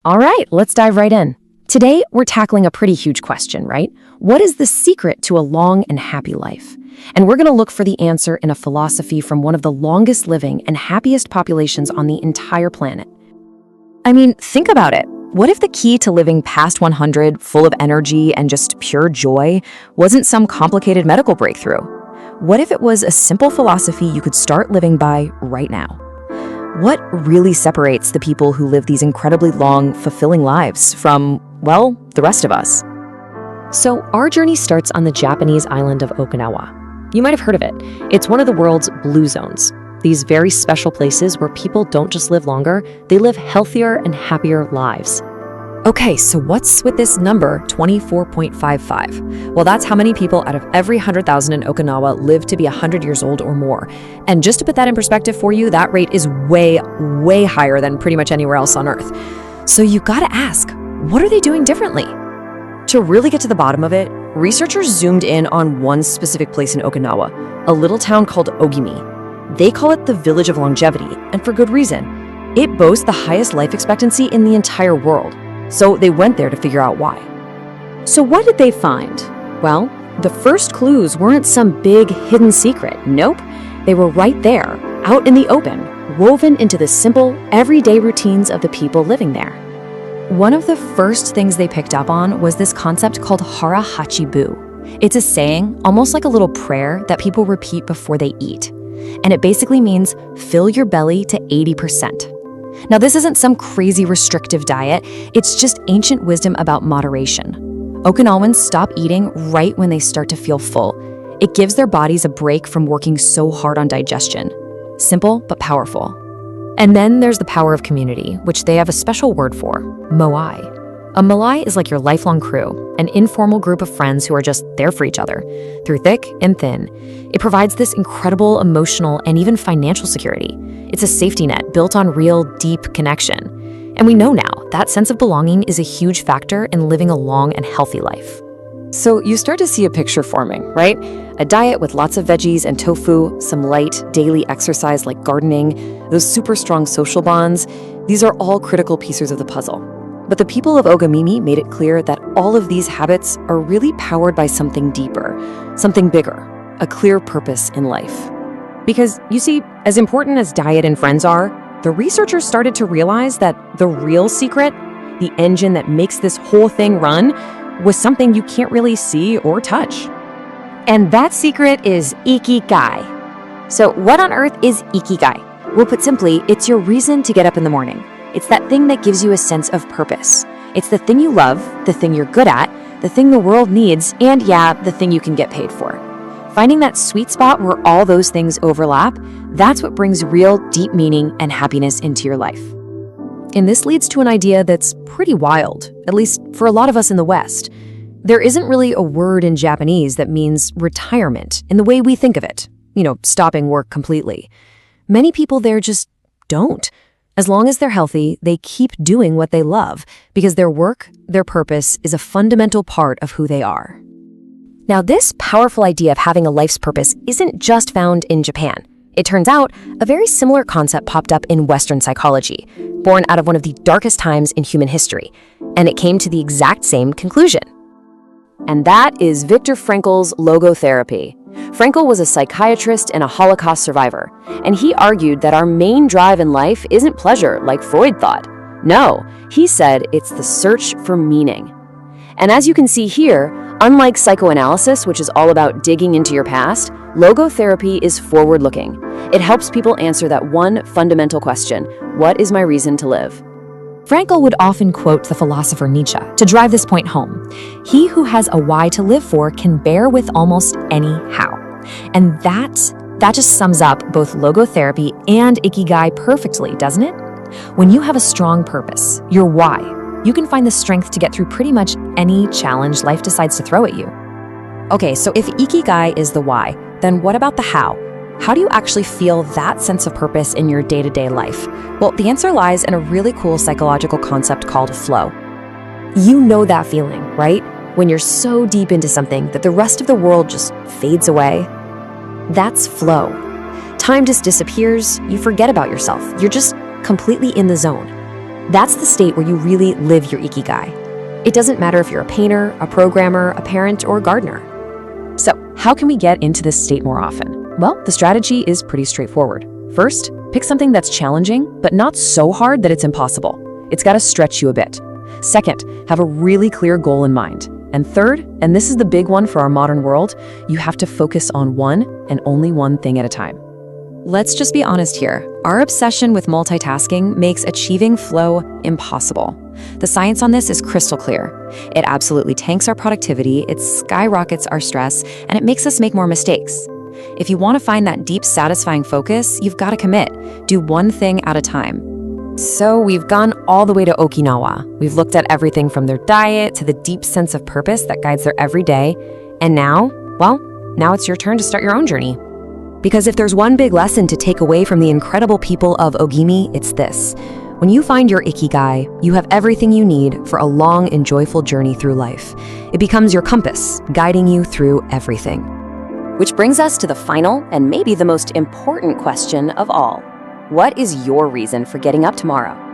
All right, let's dive right in. Today, we're tackling a pretty huge question, right? What is the secret to a long and happy life? And we're going to look for the answer in a philosophy from one of the longest living and happiest populations on the entire planet. I mean, think about it. What if the key to living past 100, full of energy and just pure joy, wasn't some complicated medical breakthrough? What if it was a simple philosophy you could start living by right now? What really separates the people who live these incredibly long, fulfilling lives from, well, the rest of us? So our journey starts on the Japanese island of Okinawa. You might have heard of it. It's one of the world's blue zones. These very special places where people don't just live longer, they live healthier and happier lives. Okay, so what's with this number 24.55? Well, that's how many people out of every 100,000 in Okinawa live to be 100 years old or more. And just to put that in perspective for you, that rate is way, way higher than pretty much anywhere else on Earth. So you gotta ask, what are they doing differently? To really get to the bottom of it, researchers zoomed in on one specific place in Okinawa, a little town called Ogimi. They call it the Village of Longevity, and for good reason. It boasts the highest life expectancy in the entire world. So they went there to figure out why. So what did they find? Well, the first clues weren't some big hidden secret. Nope. They were right there, out in the open, woven into the simple, everyday routines of the people living there. One of the first things they picked up on was this concept called hara hachibu. It's a saying, almost like a little prayer that people repeat before they eat. And it basically means fill your belly to 80%. Now, this isn't some crazy restrictive diet, it's just ancient wisdom about moderation. Okinawans stop eating right when they start to feel full. It gives their bodies a break from working so hard on digestion. Simple, but powerful. And then there's the power of community, which they have a special word for, moai. A moai is like your lifelong crew, an informal group of friends who are just there for each other, through thick and thin. It provides this incredible emotional and even financial security. It's a safety net built on real, deep connection. And we know now that sense of belonging is a huge factor in living a long and healthy life. So you start to see a picture forming, right? A diet with lots of veggies and tofu, some light, daily exercise like gardening, those super strong social bonds. These are all critical pieces of the puzzle. But the people of Ogamimi made it clear that all of these habits are really powered by something deeper, something bigger, a clear purpose in life. Because, you see, as important as diet and friends are, the researchers started to realize that the real secret, the engine that makes this whole thing run, was something you can't really see or touch. And that secret is Ikigai. So what on earth is Ikigai? Well, put simply, it's your reason to get up in the morning. It's that thing that gives you a sense of purpose. It's the thing you love, the thing you're good at, the thing the world needs, and yeah, the thing you can get paid for. Finding that sweet spot where all those things overlap, that's what brings real, deep meaning and happiness into your life. And this leads to an idea that's pretty wild, at least for a lot of us in the West. There isn't really a word in Japanese that means retirement in the way we think of it, stopping work completely. Many people there just don't. As long as they're healthy, they keep doing what they love because their work, their purpose, is a fundamental part of who they are. Now, this powerful idea of having a life's purpose isn't just found in Japan. It turns out a very similar concept popped up in Western psychology, born out of one of the darkest times in human history, and it came to the exact same conclusion. And that is Viktor Frankl's logotherapy. Frankl was a psychiatrist and a Holocaust survivor, and he argued that our main drive in life isn't pleasure like Freud thought. No, he said it's the search for meaning. And as you can see here, unlike psychoanalysis, which is all about digging into your past, logotherapy is forward-looking. It helps people answer that one fundamental question: what is my reason to live? Frankl would often quote the philosopher Nietzsche to drive this point home. He who has a why to live for can bear with almost any how. And that just sums up both logotherapy and Ikigai perfectly, doesn't it? When you have a strong purpose, your why, you can find the strength to get through pretty much any challenge life decides to throw at you. Okay, so if Ikigai is the why, then what about the how? How do you actually feel that sense of purpose in your day-to-day life? Well, the answer lies in a really cool psychological concept called flow. You know that feeling, right? When you're so deep into something that the rest of the world just fades away. That's flow. Time just disappears, you forget about yourself, you're just completely in the zone. That's the state where you really live your Ikigai. It doesn't matter if you're a painter, a programmer, a parent, or a gardener. So, how can we get into this state more often? Well, the strategy is pretty straightforward. First, pick something that's challenging, but not so hard that it's impossible. It's got to stretch you a bit. Second, have a really clear goal in mind. And third, and this is the big one for our modern world, you have to focus on one and only one thing at a time. Let's just be honest here. Our obsession with multitasking makes achieving flow impossible. The science on this is crystal clear. It absolutely tanks our productivity, it skyrockets our stress, and it makes us make more mistakes. If you want to find that deep, satisfying focus, you've got to commit. Do one thing at a time. So we've gone all the way to Okinawa. We've looked at everything from their diet to the deep sense of purpose that guides their everyday. And now, well, now it's your turn to start your own journey. Because if there's one big lesson to take away from the incredible people of Ogimi, it's this. When you find your Ikigai, you have everything you need for a long and joyful journey through life. It becomes your compass, guiding you through everything. Which brings us to the final and maybe the most important question of all. What is your reason for getting up tomorrow?